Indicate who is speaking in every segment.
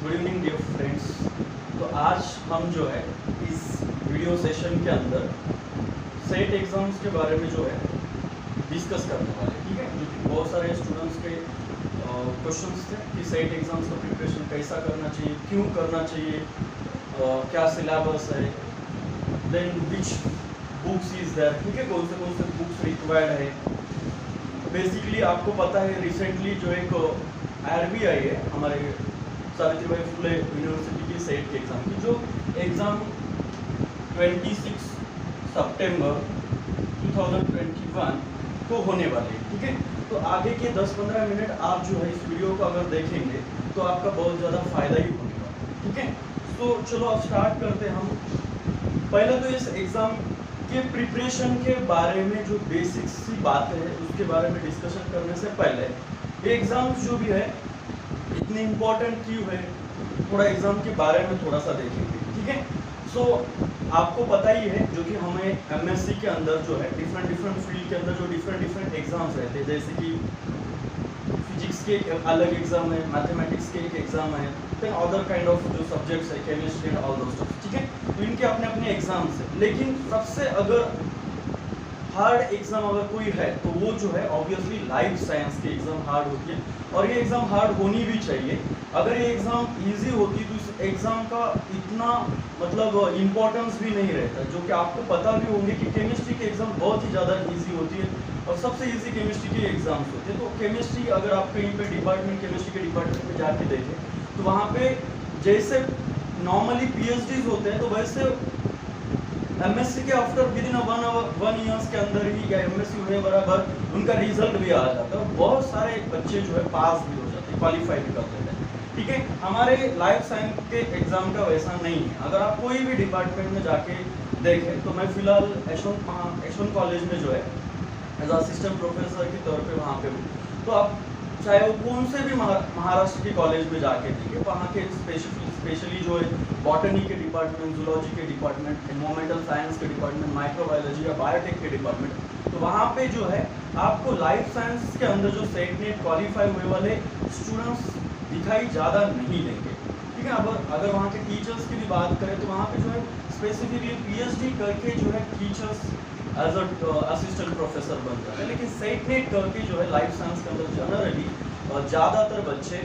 Speaker 1: Good evening dear friends. तो आज हम जो है इस वीडियो सेशन के अंदर सेट एग्ज़ाम्स के बारे में जो है डिस्कस करने वाले हैं, ठीक है। जो कि बहुत सारे स्टूडेंट्स के क्वेश्चंस थे कि सेट एग्ज़ाम्स का प्रिपरेशन कैसा करना चाहिए, क्यों करना चाहिए, क्या सिलेबस है, then which books is there, ठीक है, कौन से बुक्स रिक्वायर्ड है। बेसिकली आपको पता है रिसेंटली जो एक एड भी आई है हमारे सावित्रीबाई फुले यूनिवर्सिटी की सेट के एग्ज़ाम की, जो एग्ज़ाम 26 सितंबर 2021 को होने वाले हैं, ठीक है। तो आगे के 10-15 मिनट आप जो है इस वीडियो को अगर देखेंगे तो आपका बहुत ज़्यादा फ़ायदा ही होने वाला है, ठीक है। तो चलो अब स्टार्ट करते हैं हम। पहले तो इस एग्ज़ाम के प्रिपरेशन के बारे में जो बेसिक्स सी बातें हैं उसके बारे में डिस्कशन करने से पहले ये एग्ज़ाम्स जो भी है इतने इम्पोर्टेंट क्यों है, थोड़ा एग्ज़ाम के बारे में थोड़ा सा देखेंगे, ठीक है। सो आपको पता ही है जो कि हमें एमएससी के अंदर जो है डिफरेंट फील्ड के अंदर जो डिफरेंट एग्ज़ाम्स रहते हैं, जैसे कि फिजिक्स के एक अलग एग्ज़ाम है, मैथमेटिक्स के एक एग्ज़ाम है, देन अदर काइंड ऑफ जो सब्जेक्ट्स है, chemistry and all those stuff, ठीक है। तो इनके अपने अपने एग्ज़ाम्स हैं, लेकिन सबसे अगर हार्ड एग्ज़ाम अगर कोई है तो वो जो है ऑब्वियसली लाइफ साइंस की एग्ज़ाम हार्ड होती है, और ये एग्ज़ाम हार्ड होनी भी चाहिए। अगर ये एग्ज़ाम इजी होती तो इस एग्ज़ाम का इतना मतलब इम्पोर्टेंस भी नहीं रहता, जो कि आपको पता भी होंगे कि केमिस्ट्री के एग्ज़ाम बहुत ही ज़्यादा इजी होती है और सबसे इजी केमिस्ट्री के एग्ज़ाम्स होते हैं। तो केमिस्ट्री अगर आप कहीं पे केमिस्ट्री के डिपार्टमेंट में जाके देखें तो वहाँ पे जैसे नॉर्मली पीएचडीज होते हैं तो वैसे एमएससी के आफ्टर विद इन 1 ईयर्स के अंदर ही या एमएससी होने बराबर उनका रिजल्ट भी आ जाता है, बहुत सारे बच्चे जो है पास भी हो जाते हैं, क्वालिफाई भी कर लेते हैं, ठीक है। हमारे लाइफ साइंस के एग्ज़ाम का वैसा नहीं है। अगर आप कोई भी डिपार्टमेंट में जाके देखें तो मैं फ़िलहाल यशवंत कॉलेज में जो है एज असिस्टेंट प्रोफेसर के तौर पे वहाँ पे हूँ। तो आप चाहे वो कौन से भी महाराष्ट्र के कॉलेज में जाके देखें, वहाँ के स्पेशली जो है बॉटनी के डिपार्टमेंट, जूलॉजी के डिपार्टमेंट, एनवायरमेंटल साइंस के डिपार्टमेंट, माइक्रोबायोलॉजी या बायोटेक के डिपार्टमेंट, तो वहाँ पे जो है आपको लाइफ साइंस के अंदर जो सेट नेट क्वालिफाई हुए वाले स्टूडेंट्स दिखाई ज़्यादा नहीं देंगे, ठीक है। अगर वहाँ के टीचर्स की भी बात करें तो वहाँ पे जो है स्पेसिफिकली पीएचडी करके जो है टीचर्स एज असिस्टेंट प्रोफेसर बन जाते हैं, लेकिन सेट नेट करके जो है लाइफ साइंस के अंदर जनरली ज़्यादातर बच्चे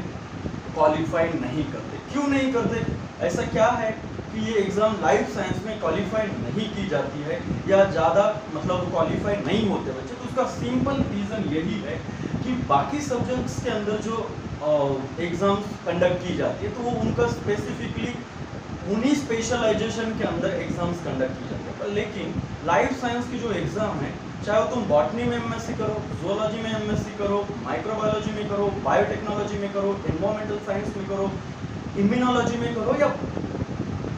Speaker 1: क्वालिफाई नहीं करते। क्यों नहीं करते, ऐसा क्या है कि ये एग्ज़ाम लाइफ साइंस में क्वालिफाई नहीं की जाती है या ज़्यादा मतलब क्वालिफाई नहीं होते बच्चे? तो उसका सिंपल रीज़न यही है कि बाकी सब्जेक्ट्स के अंदर जो एग्ज़ाम्स कंडक्ट की जाती है तो वो उनका स्पेसिफिकली उन्हीं स्पेशलाइजेशन के अंदर एग्ज़ाम्स कंडक्ट की जाती है, लेकिन लाइफ साइंस की जो एग्ज़ाम है, चाहे तुम बॉटनी में एमएससी करो, जूलॉजी में एमएससी करो, माइक्रोबायोलॉजी में करो, बायोटेक्नोलॉजी में करो, एनवायरमेंटल साइंस में करो, इम्यूनोलॉजी में करो या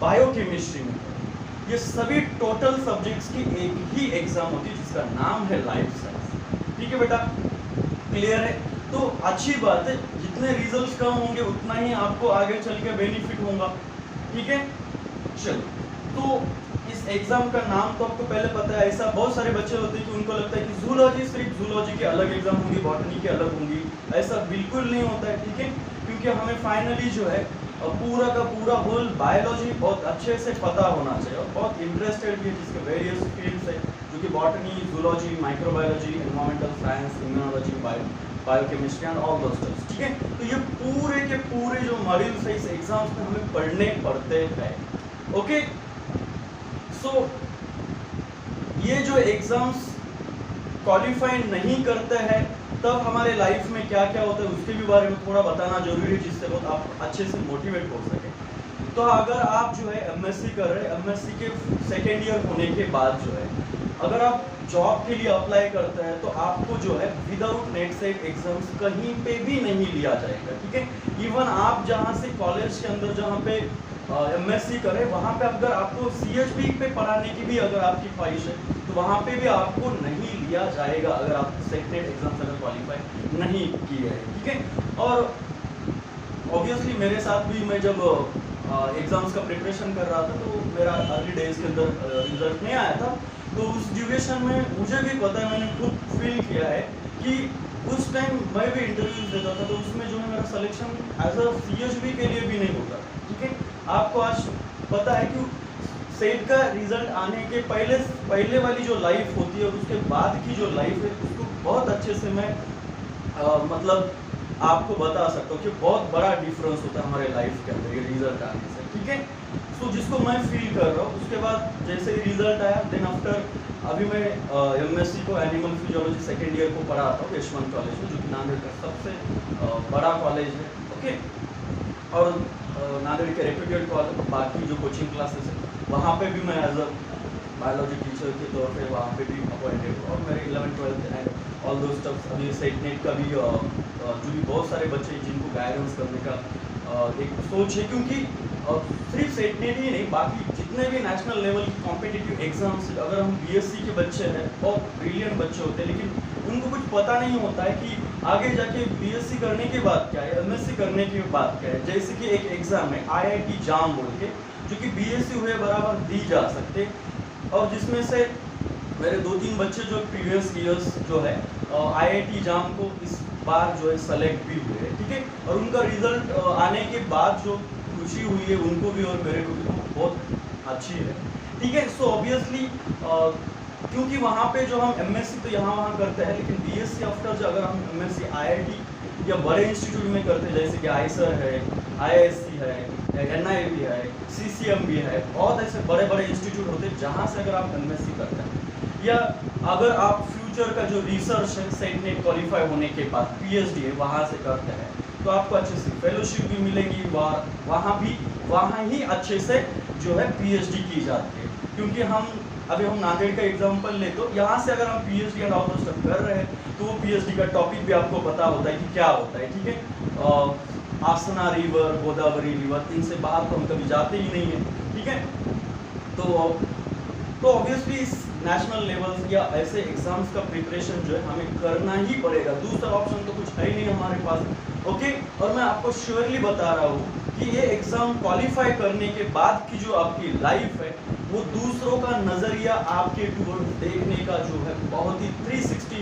Speaker 1: बायोकेमिस्ट्री में करो, ये सभी टोटल सब्जेक्ट्स की एक ही एग्ज़ाम होती है जिसका नाम है लाइफ साइंस, ठीक है बेटा, क्लियर है। तो अच्छी बात है, जितने रिजल्ट्स कम होंगे उतना ही आपको आगे चल के बेनिफिट होगा, ठीक है। चलो, तो इस एग्ज़ाम का नाम तो आपको पहले पता है। ऐसा बहुत सारे बच्चे होते हैं कि उनको लगता है कि जूलॉजी सिर्फ जूलॉजी के अलग एग्ज़ाम होंगी, बॉटनी के अलग होंगी, ऐसा बिल्कुल नहीं होता है, ठीक है। क्योंकि हमें फाइनली जो है पूरा का पूरा होल बायोलॉजी बहुत अच्छे से पता होना चाहिए और बहुत इंटरेस्टेड भी है जिसके वेरियस फील्ड्स है, जो कि botany, zoology, microbiology, environmental science, immunology, biochemistry and all those stuff, ठीक है। तो ये पूरे के पूरे जो मॉड्यूल्स है इस एग्जाम्स में हमें पढ़ने पड़ते हैं, ओके। सो ये जो एग्जाम्स क्वालिफाई नहीं करते हैं तब हमारे लाइफ में क्या क्या होता है उसके भी बारे में थोड़ा बताना जरूरी है, जिससे बहुत आप अच्छे से मोटिवेट हो सके। तो अगर आप जो है एमएससी कर रहे हैं, एमएससी के सेकेंड ईयर होने के बाद जो है अगर आप जॉब के लिए अप्लाई करते हैं तो आपको जो है विदाउट नेट सेट एग्जाम्स कहीं पे भी नहीं लिया जाएगा, ठीक है। इवन आप जहाँ से कॉलेज के अंदर जहाँ पे एमएससी करें वहाँ पे अगर आपको सीएचबी पे पढ़ाने की भी अगर आपकी ख्वाहिश है तो वहाँ पे भी आपको नहीं लिया जाएगा अगर आप सेट नेट एग्जाम्स अगर क्वालिफाई नहीं किए हैं, ठीक है। और ऑब्वियसली मेरे साथ भी मैं जब एग्ज़ाम्स का प्रिपरेशन कर रहा था तो मेरा अर्ली डेज के अंदर रिजल्ट नहीं आया था, तो उस ड्यूरेशन में मुझे भी पता है, मैंने खुद फील किया है कि उस टाइम मैं भी इंटरव्यूज देता था तो उसमें जो है मेरा सिलेक्शन एज अ सीएचबी के लिए भी नहीं होता, आपको आज पता है कि सेट का रिजल्ट आने के पहले वाली जो लाइफ होती है और उसके बाद की जो लाइफ है उसको बहुत अच्छे से मैं मतलब आपको बता सकता हूँ कि बहुत बड़ा डिफरेंस होता है हमारे लाइफ के अंदर ये रिजल्ट आने से, ठीक है। सो जिसको मैं फील कर रहा हूँ, उसके बाद जैसे ही रिजल्ट आया देन आफ्टर अभी मैं एमएससी को एनिमल फिजियोलॉजी सेकेंड ईयर को पढ़ाता हूँ यशवंत कॉलेज में, जो कि नांदेड़ का सबसे बड़ा कॉलेज है, ओके। और नांदेड़ के रेप्यूटेड कॉलेज, बाकी जो कोचिंग क्लासेस है वहाँ पे भी मैं एज अ बायोलॉजी टीचर के तौर पे वहाँ पे भी अपॉइंटेड हूँ। और मेरे 11th-12th एंड ऑल दो स्टफ्स अभी सेट नेट का भी जो भी बहुत सारे बच्चे जिनको गाइडेंस करने का एक सोच है, क्योंकि सिर्फ सेट नेट ही नहीं, बाकी जितने भी नेशनल लेवल की कॉम्पिटिटिव एग्जाम्स, अगर हम बीएससी के बच्चे हैं बहुत ब्रिलियंट बच्चे होते हैं, लेकिन उनको कुछ पता नहीं होता है कि आगे जाके बीएससी करने के बाद क्या है, एमएससी करने के बाद क्या है। जैसे कि एक एग्जाम है आईआईटी जाम बोल के, जो कि बीएससी हुए बराबर दी जा सकते, और जिसमें से मेरे 2-3 बच्चे जो प्रीवियस ईयर्स जो है आईआईटी जाम को इस बार जो है सेलेक्ट भी हुए हैं, ठीक है। और उनका रिजल्ट आने के बाद जो खुशी हुई है उनको भी और मेरे को भी बहुत अच्छी है, ठीक है। सो ऑब्वियसली क्योंकि वहाँ पे जो हम एमएससी तो यहाँ वहाँ करते हैं, लेकिन बीएससी आफ्टर जो अगर हम एमएससी आईआईटी या बड़े इंस्टीट्यूट में करते हैं, जैसे कि आईसर है, आईआईएससी है, एनआईवी है, सीसीएम भी है, बहुत ऐसे बड़े बड़े इंस्टीट्यूट होते हैं जहाँ से अगर आप एमएससी करते हैं, या अगर आप फ्यूचर का जो रिसर्च है सेट नेट क्वालिफाई होने के बाद पीएचडी है वहाँ से करते हैं, तो आपको अच्छे से फेलोशिप भी मिलेगी, वहाँ ही अच्छे से जो है पीएचडी की जाती है। क्योंकि हम नांदेड़ का एग्जांपल ले तो यहाँ से अगर हम पीएचडी एंड ऑल स्टफ कर रहे हैं तो वो पीएचडी का टॉपिक भी आपको पता होता है कि क्या होता है, ठीक है। आसना रिवर, गोदावरी रिवर, इनसे बाहर तो हम कभी जाते ही नहीं है, ठीक है। तो ऑब्वियसली इस नेशनल लेवल्स या ऐसे एग्जाम्स का प्रिपरेशन जो है हमें करना ही पड़ेगा, दूसरा ऑप्शन तो कुछ है ही नहीं हमारे पास, ओके। और मैं आपको श्योरली बता रहा हूँ कि ये एग्जाम क्वालिफाई करने के बाद की जो आपकी लाइफ है वो दूसरों का नज़रिया आपके टूवर्ड देखने का जो है बहुत ही 360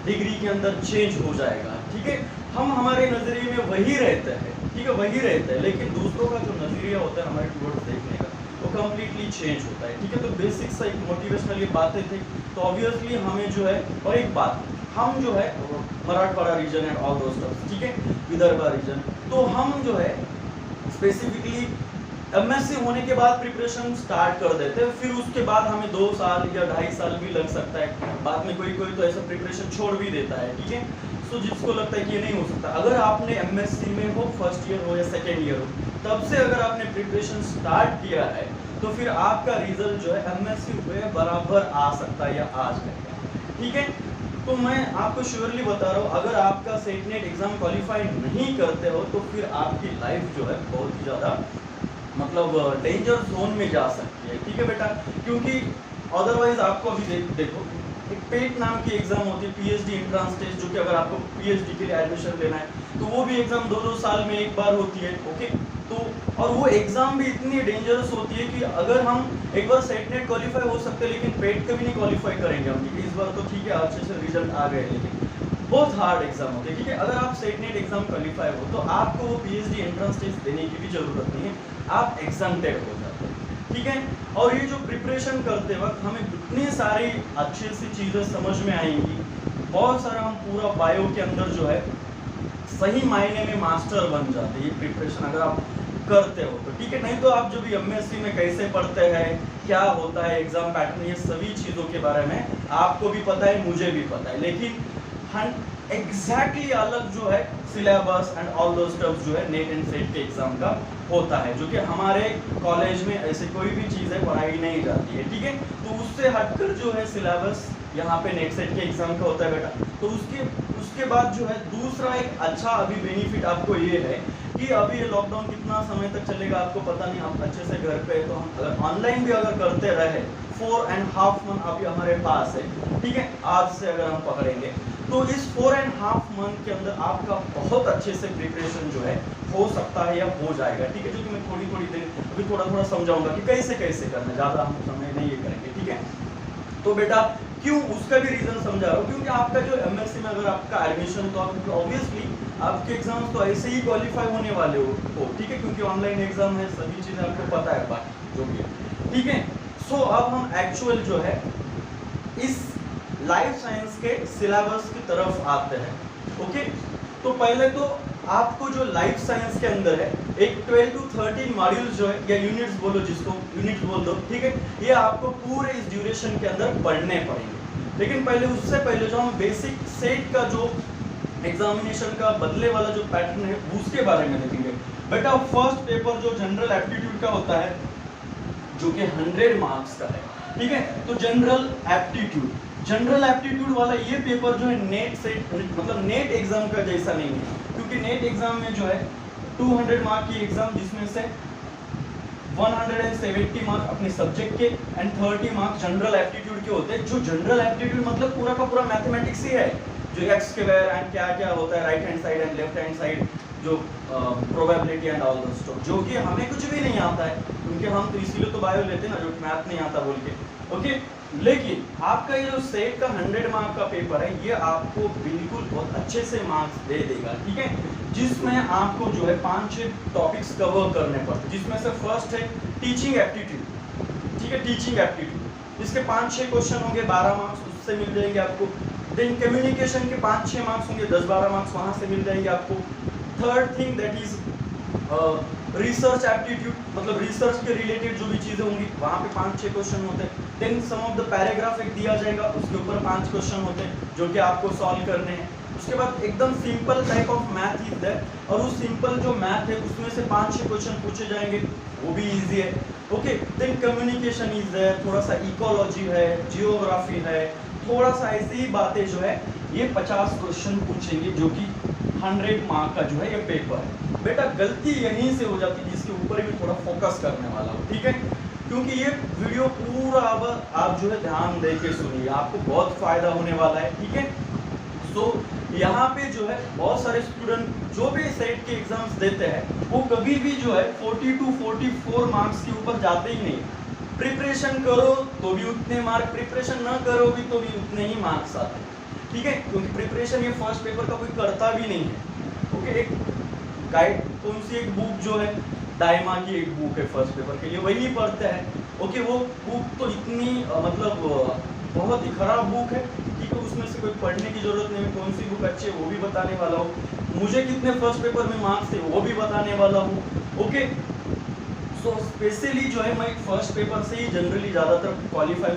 Speaker 1: डिग्री के अंदर चेंज हो जाएगा, ठीक है। हम हमारे नज़रिए में वही रहते हैं, ठीक है, वही रहते हैं, लेकिन दूसरों का जो नज़रिया होता है हमारे टूवर्ड देखने का वो कम्प्लीटली चेंज होता है, ठीक है। तो बेसिक सा एक मोटिवेशनल ये बातें थी, तो ऑब्वियसली हमें जो है, और एक बात, हम जो है मराठवाड़ा रीजन एंड ऑल दो स्टफ, ठीक है, विदर्भा रीजन, तो हम जो है स्पेसिफिकली एमएससी होने के बाद प्रिपरेशन स्टार्ट कर देते हैं, फिर उसके बाद हमें 2 साल या 2.5 साल भी लग सकता है, बाद में कोई तो ऐसा प्रिपरेशन छोड़ भी देता है, ठीक है। सो जिसको लगता है कि ये नहीं हो सकता, अगर आपने एमएससी में हो, फर्स्ट ईयर हो या सेकेंड ईयर हो, तब से अगर आपने प्रिपरेशन स्टार्ट किया है तो फिर आपका रिजल्ट जो है एमएससी हुए बराबर आ सकता है या आ जाएगा, ठीक है। तो मैं आपको श्योरली बता रहा हूँ, अगर आपका सेट नेट एग्जाम क्वालिफाई नहीं करते हो तो फिर आपकी लाइफ जो है बहुत ही ज़्यादा मतलब डेंजर जोन में जा सकती है, ठीक है बेटा। क्योंकि अदरवाइज आपको अभी देखो एक पेट नाम की एग्जाम होती है, पीएचडी एंट्रेंस टेस्ट, जो कि अगर आपको पीएचडी के लिए एडमिशन लेना है तो वो भी एग्जाम 2-2 साल में एक बार होती है, ओके। तो और वो एग्जाम भी इतनी डेंजरस होती है कि अगर हम एक बार सेट नेट क्वालिफाई हो सकते हैं लेकिन पेट का भी नहीं क्वालिफाई करेंगे हम, इस बार तो ठीक है अच्छे से रिजल्ट आ गए, लेकिन बहुत हार्ड एग्जाम होते हैं, ठीक है। अगर आप सेट नेट एग्जाम क्वालिफाई हो तो आपको वो पीएचडी एंट्रेंस टेस्ट देने की भी जरूरत नहीं है, आप एग्जाम्प्टेड हो जाते हैं, ठीक है। और ये जो प्रिपरेशन करते वक्त हमें इतनी सारी अच्छी सी चीज़ें समझ में आएंगी, बहुत सारा हम पूरा बायो के अंदर जो है सही मायने में मास्टर बन जाते हैं ये प्रिपरेशन अगर आप करते हो तो, ठीक है। नहीं तो आप जो भी एमएससी में कैसे पढ़ते हैं, क्या होता है एग्जाम पैटर्न, ये सभी चीज़ों के बारे में आपको भी पता है, मुझे भी पता है, लेकिन एग्जैक्टली अलग जो है सिलेबस एंड ऑल दो स्टफ जो है नेट एंड सेट के एग्जाम का होता है, जो कि हमारे कॉलेज में ऐसे कोई भी चीज़ें पढ़ाई नहीं जाती है, ठीक है। तो उससे हटकर जो है सिलेबस यहाँ पे नेट सेट के एग्जाम का होता है बेटा। तो उसके बाद जो है दूसरा एक अच्छा अभी बेनिफिट आपको ये है कि अभी ये लॉकडाउन कितना समय तक चलेगा आपको पता नहीं, आप अच्छे से घर पे, तो हम अगर ऑनलाइन भी अगर करते रहे 4.5 मंथ अभी हमारे पास है, ठीक है, आज से अगर हम पकड़ेंगे तो इस 4.5 मंथ के अंदर आपका बहुत अच्छे से प्रिपरेशन जो है हो सकता है या हो जाएगा, ठीक है। जो कि मैं थोड़ी देर अभी थोड़ा समझाऊंगा कि कैसे करना, ज़्यादा हम समय नहीं ये करेंगे, ठीक है। तो बेटा क्यों, उसका भी रीज़न समझा रहा हूँ, क्योंकि आपका जो एमएससी में अगर आपका एडमिशन, तो आप ऑब्वियसली आपके एग्जाम्स तो ऐसे ही क्वालिफाई होने वाले हो, ठीक है, क्योंकि ऑनलाइन एग्जाम है, सभी चीज़ें आपको पता है बाकी जो भी है, ठीक है। सो अब हम एक्चुअल जो है इस लाइफ साइंस के सिलेबस की तरफ आते हैं, ओके। तो पहले तो आपको जो लाइफ साइंस के अंदर है एक 12 to 13 मॉड्यूल्स जो है, या यूनिट्स बोलो, जिसको यूनिट बोल दो, ठीक है, ये आपको पूरे इस ड्यूरेशन के अंदर पढ़ने पड़ेंगे। लेकिन पहले उससे पहले जो हम बेसिक सेट का जो एग्जामिनेशन का बदले वाला जो पैटर्न है उसके बारे में देखेंगे। बेटा फर्स्ट पेपर जो जनरल एप्टीट्यूड का होता है, जो कि 100 मार्क्स का है, ठीक है। तो जनरल एप्टीट्यूड वाला ये पेपर जो है नेट से मतलब नेट एग्जाम का जैसा नहीं है, क्योंकि नेट एग्जाम में जो है 200 मार्क की एग्जाम, जिसमें से 170 मार्क अपने सब्जेक्ट के एंड 30 मार्क जनरल एप्टीट्यूड के होते हैं। जो जनरल एप्टीट्यूड मतलब पूरा का पूरा मैथमेटिक्स ही है, जो एक्स स्क्वायर एंड क्या क्या होता है, right hand side and left hand side, जो probability and all those stuff, जो कि हमें कुछ भी नहीं आता है, क्योंकि हम तो इसीलिए तो बायो लेते हैं ना, जो मैथ नहीं आता बोल के, ओके। लेकिन आपका ये जो सेट का 100 मार्क का पेपर है, ये आपको बिल्कुल बहुत अच्छे से मार्क्स दे देगा, ठीक है, जिसमें आपको जो है 5-6 टॉपिक्स कवर करने पड़ते हैं, जिसमें से फर्स्ट है टीचिंग एप्टीट्यूड, ठीक है, टीचिंग एप्टीट्यूड, इसके 5-6 क्वेश्चन होंगे, 12 मार्क्स उससे मिल जाएंगे आपको। देन कम्युनिकेशन के 5-6 मार्क्स होंगे, 10-12 मार्क्स वहाँ से मिल जाएंगे आपको। Third thing that is research aptitude, मतलब रिसर्च के रिलेटेड जो भी चीज़ें होंगी वहाँ पे 5-6 क्वेश्चन होते हैं। Then some of the paragraph एक दिया जाएगा, उसके ऊपर 5 क्वेश्चन होते हैं जो कि आपको सॉल्व करने हैं। उसके बाद एकदम simple type of math is that, और उस सिंपल जो मैथ है उसमें से 5-6 क्वेश्चन पूछे जाएंगे, वो भी इजी है, okay. Then communication is there, थोड़ा सा इकोलॉजी है, जियोग्राफी है, थोड़ा सा ऐसी ही बातें जो है ये 50 क्वेश्चन पूछेंगे, जो कि 100 मार्क का जो है ये पेपर है। बेटा गलती यहीं से हो जाती है, जिसके ऊपर भी थोड़ा फोकस करने वाला हो, ठीक है, क्योंकि ये वीडियो पूरा अब आप जो है ध्यान दे के सुनिए, आपको बहुत फायदा होने वाला है, ठीक है। तो यहाँ पे जो है बहुत सारे स्टूडेंट जो भी सेट के एग्जाम्स देते हैं, वो कभी भी जो है 40 to 44 मार्क्स के ऊपर जाते ही नहीं। प्रिपरेशन करो तो भी उतने मार्क, प्रिपरेशन ना करो भी तो भी उतने ही मार्क्स आते हैं, ठीक है, क्योंकि प्रिपरेशन ये फर्स्ट पेपर का कोई करता भी नहीं है, ओके। एक गाइड कौन सी एक बुक जो है, डायमा की एक बुक है फर्स्ट पेपर के लिए, वही पढ़ते हैं, ओके। वो बुक तो इतनी मतलब बहुत ही खराब बुक है, ठीक है, उसमें से कोई पढ़ने की जरूरत नहीं है। कौन सी बुक अच्छी है वो भी बताने वाला हूँ, मुझे कितने फर्स्ट पेपर में मार्क्स थे वो भी बताने वाला हूँ, ओके। सो स्पेशली जो है मैं फर्स्ट पेपर से ही जनरली ज़्यादातर क्वालिफाई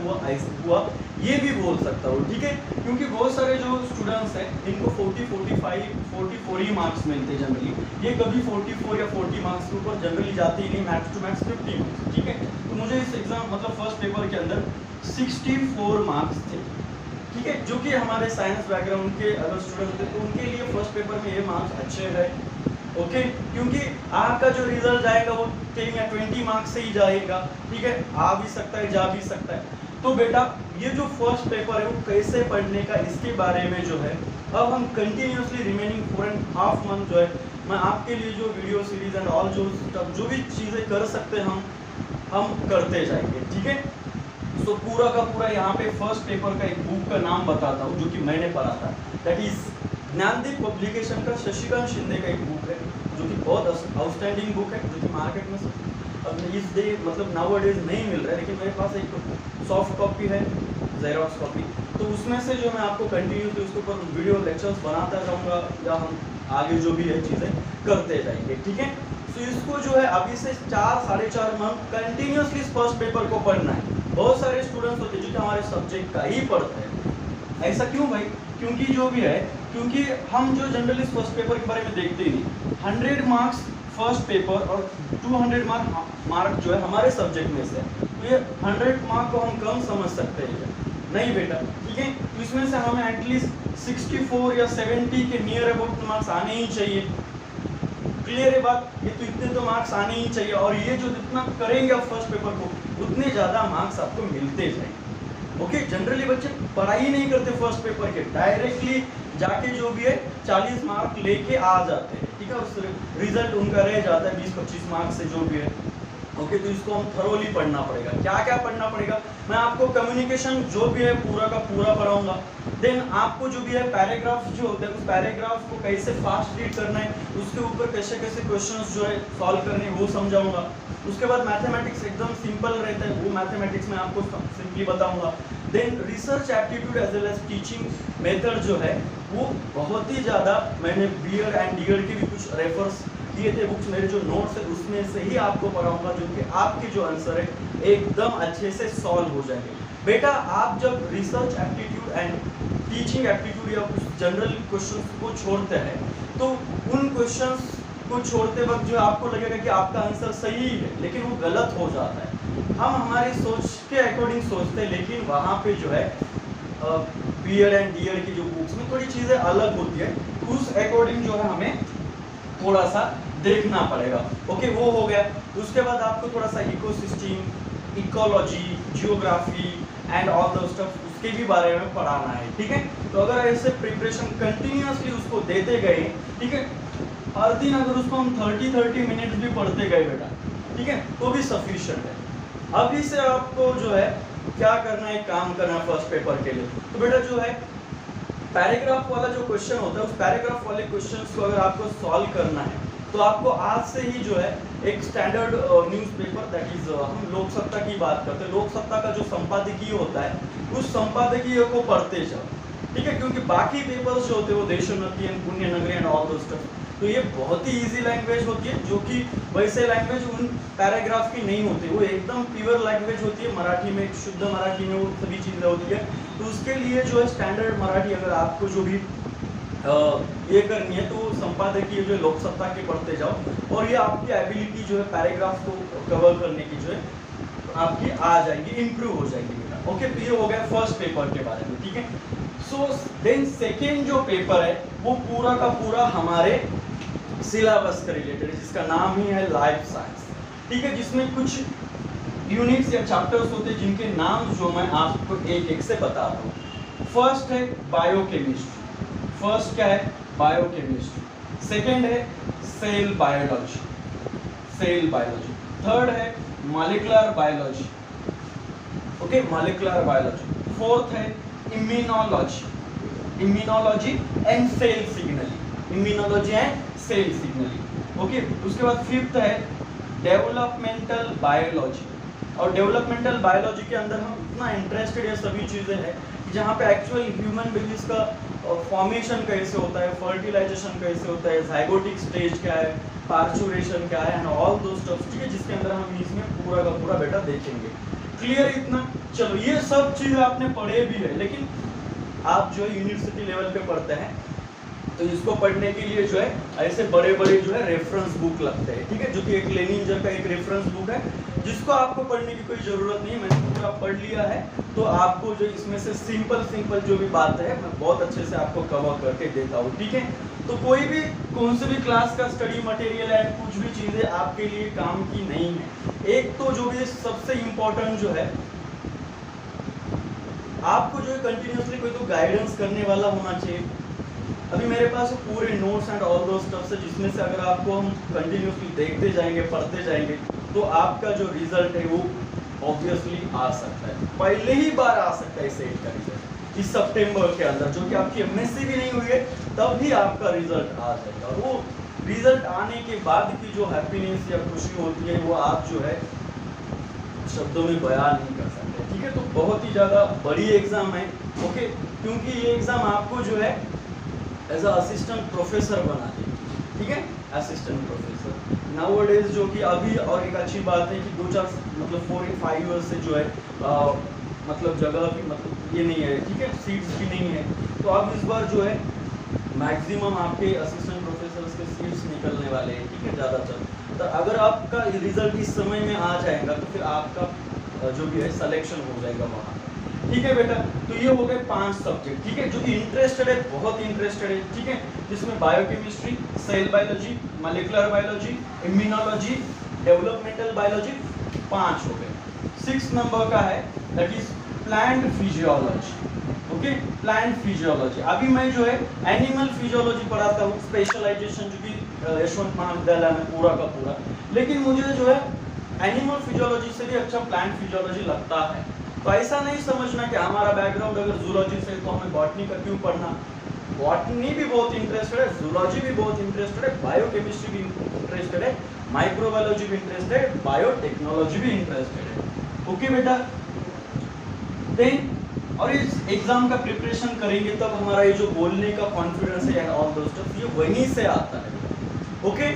Speaker 1: हुआ ये भी बोल सकता हूँ, ठीक है, क्योंकि बहुत सारे जो स्टूडेंट्स हैं इनको 40, 45, 44 ही मार्क्स मिलते हैं जनरली, ये कभी 44 या 40 मार्क्स के ऊपर जनरली जाते ही नहीं, मैक्स टू मैक्स 50 मार्क्स, ठीक है। तो मुझे इस एग्जाम मतलब फर्स्ट पेपर के अंदर 64 मार्क्स थे, ठीक है, जो कि हमारे साइंस बैकग्राउंड के अगर स्टूडेंट थे तो उनके लिए फर्स्ट पेपर में ये मार्क्स अच्छे है, ओके, क्योंकि आपका जो रिजल्ट जाएगा वो 10 या 20 मार्क्स से ही जाएगा, ठीक है, आ भी सकता है जा भी सकता है। तो बेटा ये जो फर्स्ट पेपर है वो कैसे पढ़ने का, इसके बारे में जो है अब हम कंटिन्यूसली रिमेनिंग 4.5 मंथ जो है मैं आपके लिए जो वीडियो सीरीज एंड ऑल जो भी चीज़ें कर सकते हैं हम करते जाएंगे, ठीक है। सो पूरा का पूरा यहाँ पे फर्स्ट पेपर का एक बुक का नाम बताता हूँ जो कि मैंने पढ़ा था, दैट इज ज्ञानदीप पब्लिकेशन का शशिकांत शिंदे का एक बुक है, जो कि बहुत आउटस्टैंडिंग बुक है, जो कि मार्केट में अब इस डे मतलब नाउ डेज नहीं मिल रहा है, लेकिन मेरे पास एक सॉफ्ट कॉपी है, जेरोक्स कॉपी, तो उसमें से जो मैं आपको कंटिन्यूसली उसके ऊपर वीडियो लेक्चर्स बनाता जाऊँगा, या हम आगे जो भी है चीज़ें करते जाएंगे, ठीक है। तो इसको जो है अभी से 4-4.5 मंथ कंटिन्यूसली फर्स्ट पेपर को पढ़ना है। बहुत सारे स्टूडेंट्स होते हैं जो कि हमारे सब्जेक्ट का ही पढ़ते हैं, ऐसा क्यों भाई? क्योंकि जो भी है, क्योंकि हम जो जनरली फर्स्ट पेपर के बारे में देखते ही नहीं, 100 मार्क्स फर्स्ट पेपर और 200 मार्क जो है हमारे सब्जेक्ट में से, तो ये 100 मार्क को हम कम समझ सकते हैं नहीं बेटा, ठीक है। तो इसमें से हमें एटलीस्ट 64 या 70 के नियर अबाउट मार्क्स आने ही चाहिए, क्लियर है बात, ये तो इतने तो मार्क्स आने ही चाहिए, और ये जो जितना करेंगे आप फर्स्ट पेपर को उतने ज़्यादा मार्क्स आपको मिलते जाएंगे, ओके। जनरली बच्चे पढ़ाई नहीं करते फर्स्ट पेपर के, डायरेक्टली जाके जो भी है 40 मार्क लेके आ जाते हैं, ठीक है, उस रिजल्ट उनका रह जाता है 20-25 मार्क्स से जो भी है। ओके, तो इसको हम थरोली पढ़ना पड़ेगा। क्या क्या पढ़ना पड़ेगा, मैं आपको कम्युनिकेशन जो भी है पूरा का पूरा पढ़ाऊंगा। देन आपको जो भी है पैराग्राफ जो होते हैं उस पैराग्राफ को कैसे फास्ट रीड करना है, उसके ऊपर कैसे कैसे क्वेश्चंस जो है सॉल्व करने हैं वो समझाऊंगा। उसके बाद मैथमेटिक्स एकदम सिंपल रहता है, वो मैथमेटिक्स में आपको सिंपली बताऊंगा। Then research aptitude as well as teaching method जो है वो बहुत ही ज़्यादा, मैंने बीएड एंड डीएड के भी कुछ रेफर्स दिए थे बुक्स, मेरे जो नोट्स है उसमें से ही आपको पढ़ाऊंगा, जो कि आपके जो आंसर है एकदम अच्छे से सॉल्व हो जाएंगे। बेटा आप जब research aptitude and teaching aptitude या कुछ जनरल क्वेश्चंस को छोड़ते हैं तो उन क्वेश्चंस को छोड़ते वक्त जो आपको लगेगा कि आपका आंसर सही है लेकिन वो गलत हो जाता है। हम हमारी सोच के अकॉर्डिंग सोचते हैं, लेकिन वहाँ पे जो है बीएड एंड डीएड की जो बुक्स में थोड़ी चीज़ें अलग होती है, उस अकॉर्डिंग जो है हमें थोड़ा सा देखना पड़ेगा। ओके, वो हो गया। उसके बाद आपको थोड़ा सा ecosystem, ecology, geography and all the stuff उसके भी बारे में पढ़ाना है, ठीक है। तो अगर ऐसे प्रिपरेशन कंटिन्यूअसली उसको देते गए, ठीक है, हर दिन अगर उसको हम 30 मिनट्स भी पढ़ते गए बेटा, ठीक है, तो भी सफिशिएंट है। अभी से आपको जो है क्या करना है, काम करना है फर्स्ट पेपर के लिए। तो बेटा जो है पैराग्राफ वाला जो क्वेश्चन होता है उस पैराग्राफ वाले क्वेश्चंस को अगर आपको सॉल्व करना है तो आपको आज से ही जो है एक स्टैंडर्ड न्यूज़पेपर, दैट इज हम लोक सत्ता की बात करते हैं, लोक सत्ता का जो संपादकीय होता है उस संपादकीय को पढ़ते जाओ, ठीक है, क्योंकि बाकी पेपर्स जो होते हैं वो देशोन्नति एंड पुण्य नगरी एंड ऑल दो स्टफ, तो ये बहुत ही इजी लैंग्वेज होती है, जो कि वैसे लैंग्वेज उन पैराग्राफ की नहीं होती, वो एकदम प्योर लैंग्वेज होती है, मराठी में शुद्ध मराठी में वो सभी चीज़ें होती है। तो उसके लिए जो है स्टैंडर्ड मराठी अगर आपको जो भी ये करनी है तो संपादकीय जो है लोक सत्ता के पढ़ते जाओ, और ये आपकी एबिलिटी जो है पैराग्राफ को कवर करने की जो है आपकी आ जाएगी, इम्प्रूव हो जाएगी बेटा। ओके, तो ये हो गया फर्स्ट पेपर के बारे में, ठीक है। सो देन सेकेंड जो पेपर है वो पूरा का पूरा हमारे सिलेबस के रिलेटेड है, जिसका नाम ही है लाइफ साइंस, ठीक है, जिसमें कुछ यूनिट्स या चैप्टर्स होते हैं जिनके नाम जो मैं आपको एक एक से बताता हूँ। फर्स्ट है बायोकेमिस्ट्री, फर्स्ट क्या है बायोकेमिस्ट्री, सेकेंड है cell biology, cell biology, third है molecular biology, okay, molecular biology, fourth है immunology, immunology and cell signalling, immunology and cell signalling, okay. उसके बाद फिफ्थ है डेवलपमेंटल बायोलॉजी, और डेवलपमेंटल बायोलॉजी के अंदर हम इतना इंटरेस्टेड है सभी चीज़ें हैं जहाँ पे एक्चुअल ह्यूमन बेबीज का फॉर्मेशन कैसे होता है, फर्टिलाइजेशन कैसे होता है, जाइगोटिक स्टेज क्या है, पार्चुरेशन क्या है एंड ऑल दो स्टफ्स, ठीक है, जिसके अंदर हम इसमें पूरा का पूरा बेटा देखेंगे। क्लियर इतना? चलो, ये सब चीज़ें आपने पढ़े भी है, लेकिन आप जो है यूनिवर्सिटी लेवल पे पढ़ते हैं तो इसको पढ़ने के लिए जो है ऐसे बड़े बड़े जो है रेफरेंस बुक लगते हैं, ठीक है, जो कि एक लेनिंजर का एक रेफरेंस बुक है जिसको आपको पढ़ने की कोई ज़रूरत नहीं है, मैंने पूरा पढ़ लिया है। तो आपको जो इसमें से सिंपल जो भी बात है मैं बहुत अच्छे से आपको कवर करके देता हूँ, ठीक है। तो कोई भी कौन से भी क्लास का स्टडी मटेरियल है, कुछ भी चीज़ें आपके लिए काम की नहीं है। एक तो जो भी सबसे इम्पोर्टेंट जो है आपको जो है कंटिन्यूसली कोई तो गाइडेंस करने वाला होना चाहिए। अभी मेरे पास पूरे नोट्स एंड ऑल दो स्टफ्स है जिसमें से अगर आपको हम कंटिन्यूसली देखते जाएंगे, पढ़ते जाएंगे तो आपका जो रिजल्ट है वो ऑब्वियसली आ सकता है, पहले ही बार आ सकता है सेट का रिजल्ट इस सितंबर के अंदर, जो कि आपकी एमएससी भी नहीं हुई है तब भी आपका रिजल्ट आ जाएगा। और वो रिजल्ट आने के बाद की जो हैप्पीनेस या खुशी होती है वो आप जो है शब्दों में बयान नहीं कर सकते, ठीक है। तो बहुत ही ज़्यादा बड़ी एग्ज़ाम है, ओके, क्योंकि ये एग्ज़ाम आपको जो है एज अ असिस्टेंट प्रोफेसर बना देगी, ठीक है, असिस्टेंट प्रोफेसर नाउअडेज, जो कि अभी और एक अच्छी बात है कि 2-4 मतलब 4-5 ईयर्स से जो है मतलब जगह भी मतलब ये नहीं है, ठीक है, सीट्स भी नहीं है। तो अब इस बार जो है मैक्सिमम आपके असिस्टेंट प्रोफेसर्स के सीट्स निकलने वाले हैं, ठीक है, ज़्यादातर। तो अगर आपका रिजल्ट इस समय में आ जाएगा तो फिर आपका जो भी है सिलेक्शन हो जाएगा वहाँ, ठीक है बेटा। तो ये हो गए 5 सब्जेक्ट, ठीक है, जो कि इंटरेस्टेड है, बहुत इंटरेस्टेड है, ठीक है, जिसमें biochemistry, cell biology, molecular biology, immunology, developmental biology 5 हो गए। 6 नंबर का है that is plant physiology, okay, plant physiology. अभी मैं जो है एनिमल फिजियोलॉजी पढ़ाता हूँ, स्पेशलाइजेशन जो कि यशवंत महाविद्यालय में पूरा का पूरा, लेकिन मुझे जो है एनिमल फिजियोलॉजी से भी अच्छा प्लांट फिजियोलॉजी लगता है। तो ऐसा नहीं समझना कि हमारा बैकग्राउंड अगर जूलॉजी से तो हमें बॉटनी का क्यों पढ़ना। बॉटनी भी बहुत इंटरेस्टेड है, जूलॉजी भी बहुत इंटरेस्टेड है, बायोकेमिस्ट्री भी इंटरेस्टेड है, माइक्रोबायोलॉजी भी इंटरेस्टेड है, बायोटेक्नोलॉजी भी इंटरेस्टेड है। ओके बेटा, देन और इस एग्जाम का प्रिपरेशन करेंगे तब हमारा ये जो बोलने का कॉन्फिडेंस है एंड ऑल दोस स्टफ ये वहीं से आता है। ओके,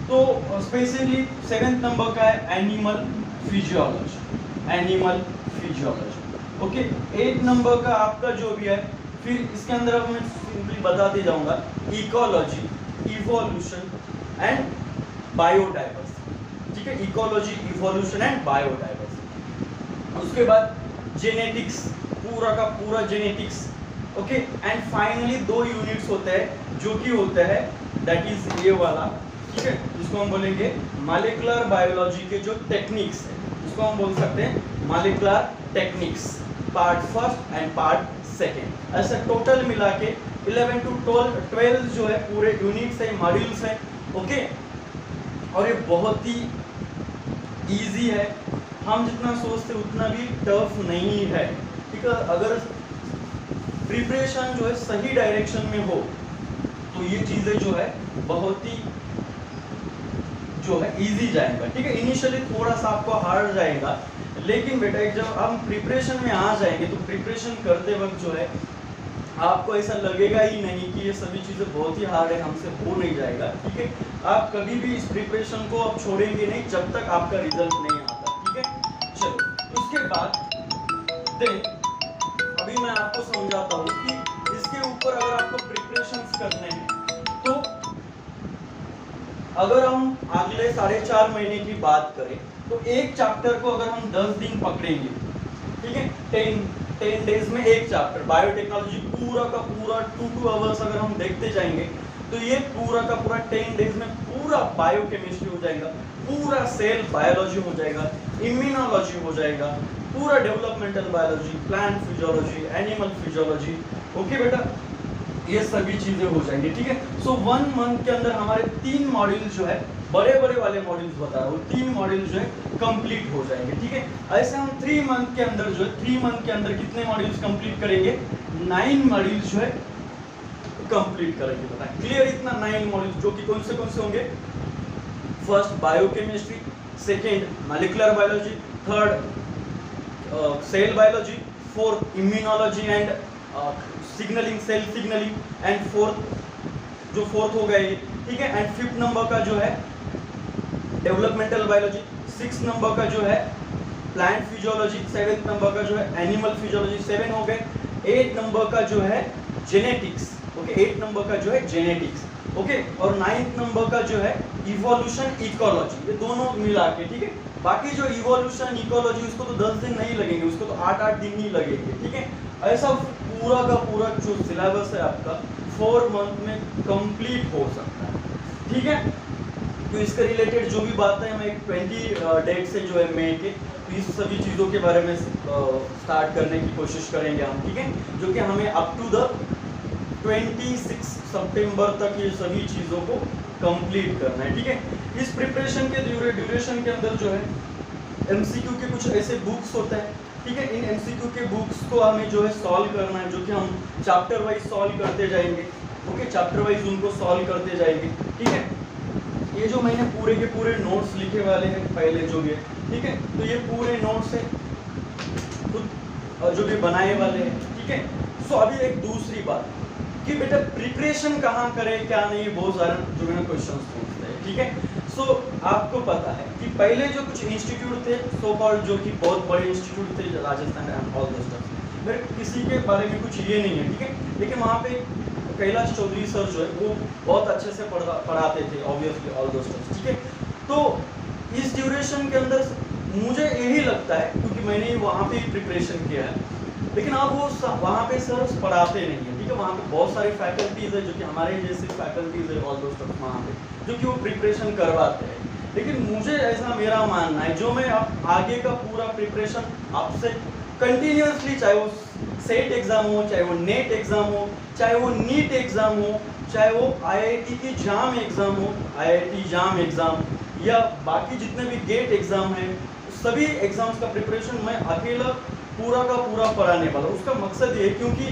Speaker 1: तो स्पेशली 7th नंबर का है animal physiology, animal physiology. Okay, 8 number का आपका जो भी है, फिर इसके अंदर अब मैं सिंपली बताते जाऊंगा इकोलॉजी, इवोल्यूशन एंड बायोडाइवर्सिटी। ठीक है, इकोलॉजी, इवोल्यूशन एंड बायोडाइवर्सिटी। उसके बाद जेनेटिक्स, पूरा का पूरा genetics. Okay, and finally 2 units होते हैं जो कि होता है दैट इज ये वाला, ठीक है, जिसको हम बोलेंगे मॉलिक्यूलर बायोलॉजी के जो टेक्निक्स है, इसको हम बोल सकते हैं molecular techniques, part first and part second. ऐसा टोटल मिला के 11 to 12 जो है पूरे यूनिट्स है, मॉड्यूल्स है। ओके, और ये बहुत ही इजी है, हम जितना सोचते उतना भी टफ नहीं है। ठीक है, अगर प्रिपरेशन जो है सही डायरेक्शन में हो तो ये चीज़ें जो है बहुत ही जो है इजी जाएगा। ठीक है, इनिशियली थोड़ा सा आपको हार्ड जाएगा, लेकिन बेटा जब हम प्रिपरेशन में आ जाएंगे तो प्रिपरेशन करते वक्त जो है आपको ऐसा लगेगा ही नहीं कि ये सभी चीज़ें बहुत ही हार्ड है, हमसे हो नहीं जाएगा। ठीक है, आप कभी भी इस प्रिपरेशन को आप छोड़ेंगे नहीं जब तक आपका रिजल्ट नहीं आता। ठीक है, चलो उसके बाद देन अभी मैं आपको समझाता हूँ कि इसके ऊपर अगर आपको प्रिपरेशंस करने हैं तो अगर हम अगले 4.5 महीने की बात करें तो एक चैप्टर को अगर हम 10 दिन पकड़ेंगे, ठीक है, 10 डेज में एक चैप्टर बायोटेक्नोलॉजी पूरा का पूरा 2 आवर्स अगर हम देखते जाएंगे तो ये पूरा का पूरा 10 डेज में पूरा बायोकेमिस्ट्री हो जाएगा, पूरा सेल बायोलॉजी हो जाएगा, इम्यूनोलॉजी हो जाएगा, पूरा developmental biology, plant physiology, animal physiology. Okay बेटा, ये सभी चीजें हो जाएंगी। ठीक है, सो 1 मंथ के अंदर हमारे 3 मॉड्यूल जो है, बड़े बड़े वाले मॉड्यूल्स बता रहा हूँ, 3 मॉड्यूल जो है कंप्लीट हो जाएंगे। ठीक है, ऐसे हम 3 मंथ के अंदर जो है 3 मंथ के अंदर कितने मॉड्यूल्स कंप्लीट करेंगे? 9 मॉड्यूल्स जो है कंप्लीट करेंगे। बता क्लियर? इतना 9 मॉड्यूल्स जो कि कौन से होंगे? First biochemistry, second molecular biology, third cell biology, fourth immunology and signalling, cell signalling, and fourth हो गए। ठीक है, एंड 5th नंबर का जो है डेवलपमेंटल बायोलॉजी, 6th नंबर का जो है प्लांट फिजियोलॉजी, 7th नंबर का जो है एनिमल फिजियोलॉजी, 7 हो गए। 8 नंबर का जो है जेनेटिक्स, ओके, 8 नंबर का जो है जेनेटिक्स, ओके, और 9th नंबर का जो है इवोल्यूशन इकोलॉजी, ये दोनों मिला के। ठीक है, बाकी जो इवोल्यूशन इकोलॉजी उसको तो 10 दिन नहीं लगेंगे, उसको तो 8-8 दिन ही लगेंगे। ठीक है, ऐसा पूरा का पूरा जो सिलेबस है आपका 4 मंथ में कंप्लीट हो सकता है। ठीक है, तो इसके रिलेटेड जो भी बात है मैं 20 डेट से जो है मई के, तो इस सभी चीज़ों के बारे में स्टार्ट करने की कोशिश करेंगे हम। ठीक है, जो कि हमें अप टू द 26 सितंबर तक ये सभी चीज़ों को कंप्लीट करना है। ठीक है, इस प्रिपरेशन के ड्यूरेशन के अंदर जो है एमसीक्यू के कुछ ऐसे बुक्स होते हैं। ठीक है, इन एमसीक्यू के बुक्स को हमें जो है सॉल्व करना है, जो कि हम चैप्टर वाइज सॉल्व करते जाएंगे। ओके, चैप्टर वाइज उनको सॉल्व करते जाएंगे। ठीक है, ये जो मैंने पूरे के पूरे नोट्स लिखे वाले हैं पहले जो भी है, ठीक है, तो ये पूरे नोट्स है जो भी बनाए वाले हैं। ठीक है, सो अभी एक दूसरी बात कि बेटा प्रिपरेशन कहाँ करें क्या नहीं, बहुत सारे जो है क्वेश्चन पूछते हैं। ठीक है, सो आपको पता है कि पहले जो कुछ इंस्टीट्यूट थे सो कॉल्ड, जो कि बहुत बड़े इंस्टीट्यूट थे Rajasthan and all those stuff, मेरे किसी के बारे में कुछ ये नहीं है। ठीक है, लेकिन वहाँ पे कैलाश चौधरी सर जो है वो बहुत अच्छे से पढ़ाते थे ऑब्वियसली ऑल दोस स्टफ। ठीक है, तो इस ड्यूरेशन के अंदर मुझे यही लगता है, क्योंकि मैंने वहाँ पे ही प्रिपरेशन किया है, लेकिन अब वो वहाँ पे सर पढ़ाते नहीं है। ठीक है, वहाँ पे बहुत सारी फैकल्टीज है जो कि हमारे जैसे फैकल्टीज है ऑल दोस स्टफ वहाँ पे, जो कि वो प्रिपरेशन करवाते हैं। लेकिन मुझे ऐसा मेरा मानना है, जो मैं आगे का पूरा प्रिपरेशन आपसे कंटिन्यूसली, चाहे वो सेट एग्जाम हो, चाहे वो नेट एग्जाम हो, चाहे वो नीट एग्जाम हो, चाहे वो आईआईटी की जाम एग्जाम हो, आईआईटी जाम एग्जाम, या बाकी जितने भी गेट एग्जाम है, सभी एग्जाम्स का प्रिपरेशन मैं अकेला पूरा का पूरा पढ़ाने वाला हूँ। उसका मकसद ये है क्योंकि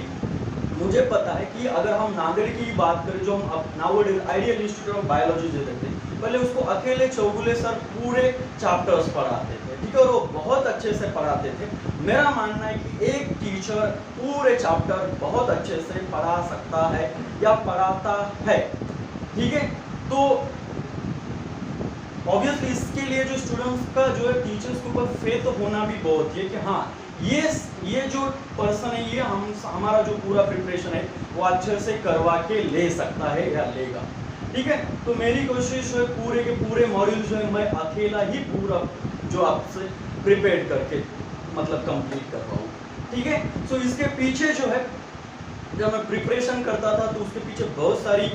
Speaker 1: मुझे पता है कि अगर हम नागरिक की बात करें, जो हम nowadays ideal institute of biology देते थे, पहले उसको अकेले चौगुले सर पूरे चैप्टर्स पढ़ाते थे, ठीक है, और वो बहुत अच्छे से पढ़ाते थे। मेरा मानना है कि एक टीचर पूरे चैप्टर बहुत अच्छे से पढ़ा सकता है या पढ़ाता है, ठीक है। तो ऑब्वियसली इसके लिए जो स्टूडेंट्स का जो है टीचर्स के ऊपर फेथ होना भी बहुत है कि हाँ ये जो पर्सन है ये हमारा जो पूरा प्रिपरेशन है वो अच्छे से करवा के ले सकता है या लेगा, ठीक है। तो मेरी कोशिश है पूरे के पूरे मॉड्यूल जो है मैं अकेला ही पूरा जो आपसे प्रिपेयर करके मतलब कंप्लीट कर पाऊँ, ठीक है। सो इसके पीछे जो है जब मैं प्रिपरेशन करता था तो उसके पीछे बहुत सारी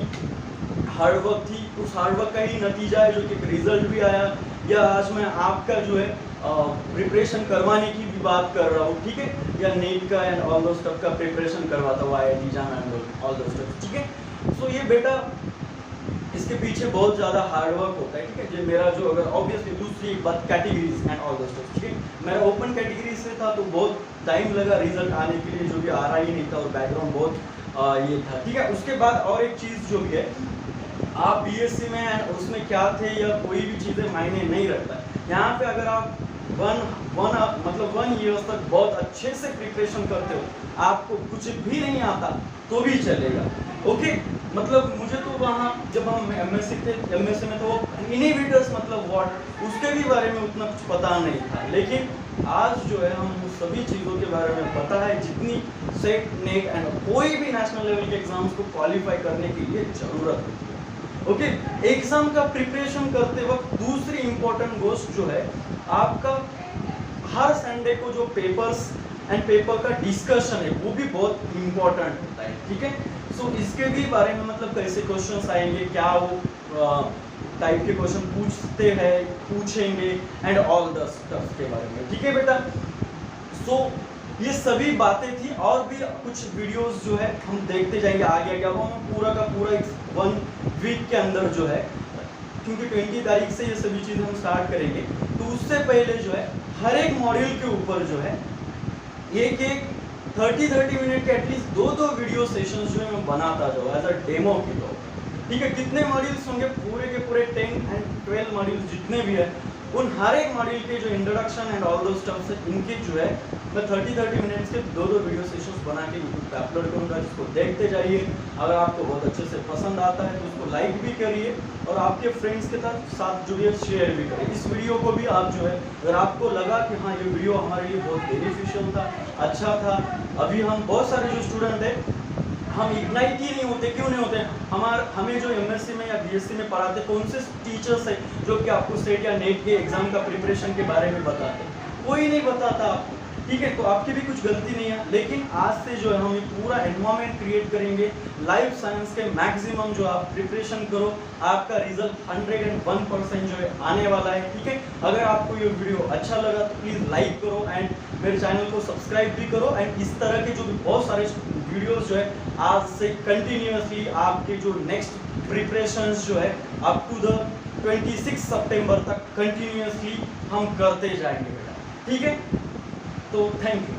Speaker 1: हार्डवर्क थी। उस हार्डवर्क का ही नतीजा है जो कि रिजल्ट भी आया, या आज मैं आपका जो है प्रिपरेशन करवाने की भी बात कर रहा हूँ, ठीक है, या नेट का एंड ऑल दो स्टफ का प्रिपरेशन करवाता हुआ IIT जाम एंड ऑल दो स्टफ, ठीक है। सो ये बेटा इसके पीछे बहुत ज़्यादा हार्डवर्क होता है, ठीक है। जो मेरा जो अगर ऑब्वियसली दूसरी बात कैटेगरीज एंड ऑल दो स्टफ, ठीक है, मेरा ओपन कैटेगरी से था तो बहुत टाइम लगा रिजल्ट आने के लिए, जो भी आ रहा ही नहीं था और बैकग्राउंड बहुत ये था, ठीक है। उसके बाद और एक चीज़ जो भी है, आप BSc में एंड उसमें क्या थे या कोई भी चीज़ें मायने नहीं रखता। यहाँ पे अगर आप वन ईयर्स तक बहुत अच्छे से प्रिपरेशन करते हो, आपको कुछ भी नहीं आता तो भी चलेगा, ओके। मतलब मुझे तो वहाँ जब हम MSc में तो इनहिबिटर्स मतलब व्हाट उसके भी बारे में उतना कुछ पता नहीं था, लेकिन आज जो है हम उस सभी चीज़ों के बारे में पता है जितनी सेट नेट एंड कोई भी नेशनल लेवल के एग्जाम्स को क्वालिफाई करने के लिए ज़रूरत होती है, ओके। एग्जाम का प्रिपरेशन करते वक्त दूसरी इंपॉर्टेंट गोष्ट जो है आपका हर संडे को जो पेपर्स एंड पेपर का डिस्कशन है वो भी बहुत इंपॉर्टेंट होता है, ठीक है। सो इसके भी बारे में मतलब कैसे क्वेश्चंस आएंगे, क्या वो टाइप के क्वेश्चन पूछेंगे एंड ऑल द स्टफ के बारे में, ठीक है बेटा। सो ये सभी बातें थी और भी कुछ वीडियोस जो है हम देखते जाएंगे आगे। अब हम पूरा का पूरा 1 वीक के अंदर जो है, क्योंकि 20 तारीख से ये सभी चीज़ें हम स्टार्ट करेंगे, तो उससे पहले जो है हर एक मॉड्यूल के ऊपर जो है एक 30 मिनट के एटलीस्ट 2 वीडियो सेशंस जो है मैं बनाता जाऊँ एज अ डेमो के तौर पर, ठीक है। कितने मॉड्यूल्स होंगे, पूरे के पूरे 10 एंड 12 मॉड्यूल्स जितने भी है, उन हर एक मॉड्यूल के जो इंट्रोडक्शन एंड ऑल दो स्टफ्स है, इनके जो है मैं 30 मिनट्स के 2 वीडियो सेशंस बना के यूट्यूब पे अपलोड करूँगा, जिसको देखते जाइए। अगर आपको बहुत अच्छे से पसंद आता है तो उसको लाइक भी करिए और आपके फ्रेंड्स के साथ जुड़िए, शेयर भी करिए। इस वीडियो को भी आप जो है अगर आपको लगा कि हाँ ये वीडियो हमारे लिए बहुत बेनिफिशियल था, अच्छा था, अभी हम बहुत सारे जो स्टूडेंट हैं हम इग्नाइट ही नहीं होते, क्यों नहीं होते, हमें जो MSc में या BSc में पढ़ाते कौन से टीचर्स है जो कि आपको स्टेट या नेट के एग्जाम का प्रिपरेशन के बारे में बताते, कोई नहीं बताता आपको, ठीक है। तो आपकी भी कुछ गलती नहीं है, लेकिन आज से जो है हम एक पूरा एनवायरनमेंट क्रिएट करेंगे लाइफ साइंस के मैक्सिमम जो आप प्रिपरेशन करो, आपका रिजल्ट 101% जो है आने वाला है, ठीक है। अगर आपको ये वीडियो अच्छा लगा तो प्लीज़ लाइक करो एंड मेरे चैनल को सब्सक्राइब भी करो, एंड इस तरह के जो भी बहुत सारे वीडियोस जो है आज से कंटिन्यूअसली आपके जो नेक्स्ट प्रिपरेशंस जो है अप टू द 26 सितंबर तक कंटिन्यूअसली हम करते जाएंगे बेटा, ठीक है। तो थैंक यू।